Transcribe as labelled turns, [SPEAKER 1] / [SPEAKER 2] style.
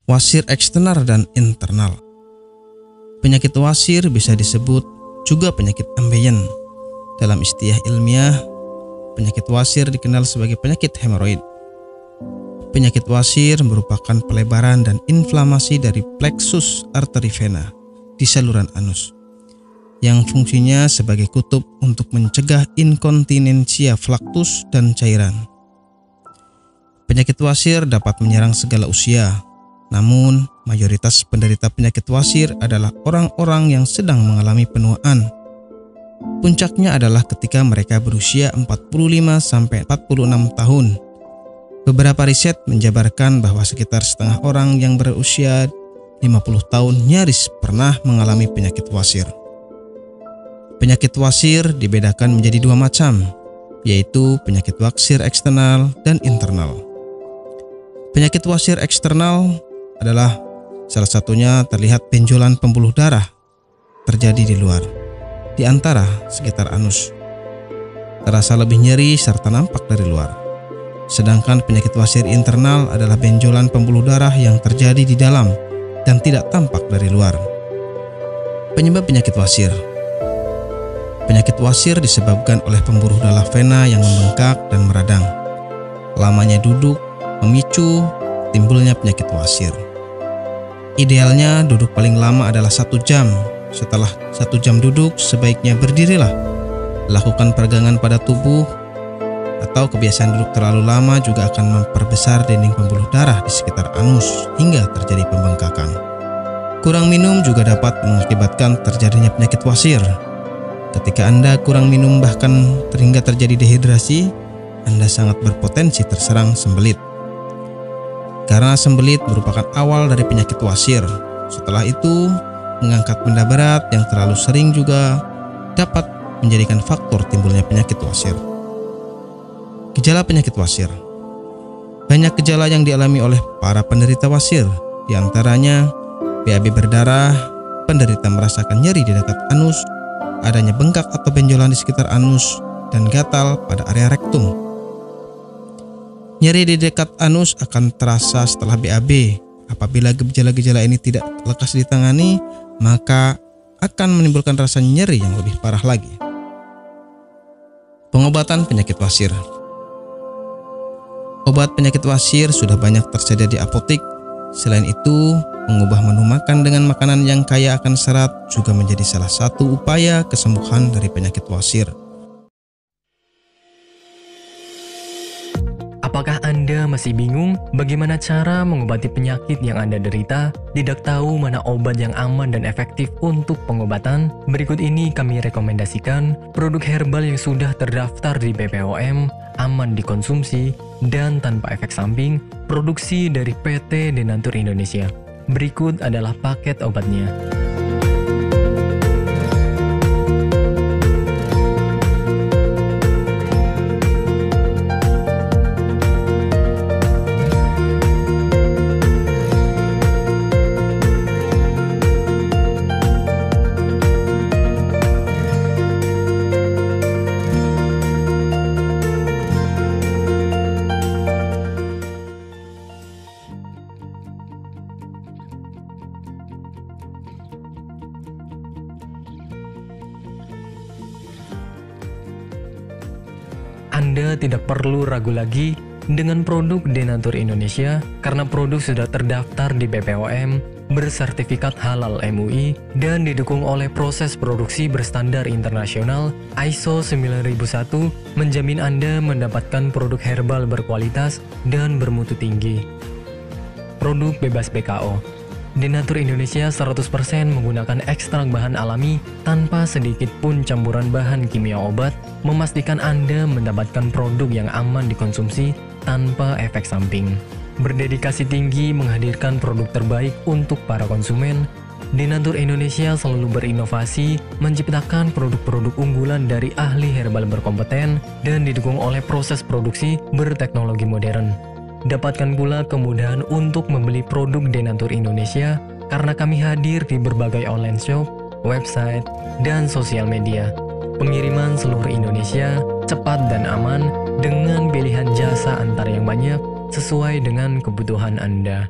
[SPEAKER 1] wasir eksternal dan internal. Penyakit wasir bisa disebut juga penyakit ambeien. Dalam istilah ilmiah, penyakit wasir dikenal sebagai penyakit hemoroid. Penyakit wasir merupakan pelebaran dan inflamasi dari plexus arteri vena di saluran anus, yang fungsinya sebagai kutub untuk mencegah inkontinensia flaktus dan cairan. Penyakit wasir dapat menyerang segala usia, namun mayoritas penderita penyakit wasir adalah orang-orang yang sedang mengalami penuaan. Puncaknya adalah ketika mereka berusia 45-46 tahun. Beberapa riset menjabarkan bahwa sekitar setengah orang yang berusia 50 tahun nyaris pernah mengalami penyakit wasir. Penyakit wasir dibedakan menjadi dua macam, yaitu penyakit wasir eksternal dan internal. Penyakit wasir eksternal adalah salah satunya terlihat benjolan pembuluh darah terjadi di luar, di antara sekitar anus. Terasa lebih nyeri serta nampak dari luar. Sedangkan penyakit wasir internal adalah benjolan pembuluh darah yang terjadi di dalam dan tidak tampak dari luar. Penyebab penyakit wasir. Penyakit wasir disebabkan oleh pembuluh darah vena yang membengkak dan meradang. Lamanya duduk memicu timbulnya penyakit wasir. Idealnya duduk paling lama adalah 1 jam. Setelah 1 jam duduk, sebaiknya berdirilah. Lakukan peregangan pada tubuh, atau kebiasaan duduk terlalu lama juga akan memperbesar dinding pembuluh darah di sekitar anus hingga terjadi pembengkakan. Kurang minum juga dapat mengakibatkan terjadinya penyakit wasir. Ketika Anda kurang minum bahkan hingga terjadi dehidrasi, Anda sangat berpotensi terserang sembelit. Karena sembelit merupakan awal dari penyakit wasir. Setelah itu, mengangkat benda berat yang terlalu sering juga dapat menjadikan faktor timbulnya penyakit wasir. Gejala penyakit wasir. Banyak gejala yang dialami oleh para penderita wasir, di antaranya BAB berdarah, penderita merasakan nyeri di dekat anus, adanya bengkak atau benjolan di sekitar anus, dan gatal pada area rektum. Nyeri di dekat anus akan terasa setelah BAB. Apabila gejala-gejala ini tidak lekas ditangani, maka akan menimbulkan rasa nyeri yang lebih parah lagi. Pengobatan penyakit wasir. Obat penyakit wasir sudah banyak tersedia di apotik. Selain itu, mengubah menu makan dengan makanan yang kaya akan serat juga menjadi salah satu upaya kesembuhan dari penyakit wasir.
[SPEAKER 2] Apakah Anda masih bingung bagaimana cara mengobati penyakit yang Anda derita? Tidak tahu mana obat yang aman dan efektif untuk pengobatan? Berikut ini kami rekomendasikan produk herbal yang sudah terdaftar di BPOM, aman dikonsumsi, dan tanpa efek samping, produksi dari PT Denatur Indonesia. Berikut adalah paket obatnya. Anda tidak perlu ragu lagi dengan produk Denatur Indonesia karena produk sudah terdaftar di BPOM, bersertifikat halal MUI, dan didukung oleh proses produksi berstandar internasional ISO 9001, menjamin Anda mendapatkan produk herbal berkualitas dan bermutu tinggi. Produk bebas BKO. Denatur Indonesia 100% menggunakan ekstrak bahan alami tanpa sedikit pun campuran bahan kimia obat, memastikan Anda mendapatkan produk yang aman dikonsumsi tanpa efek samping. Berdedikasi tinggi menghadirkan produk terbaik untuk para konsumen, Denatur Indonesia selalu berinovasi, menciptakan produk-produk unggulan dari ahli herbal berkompeten dan didukung oleh proses produksi berteknologi modern. Dapatkan pula kemudahan untuk membeli produk Denatur Indonesia karena kami hadir di berbagai online shop, website, dan sosial media. Pengiriman seluruh Indonesia cepat dan aman dengan pilihan jasa antar yang banyak sesuai dengan kebutuhan Anda.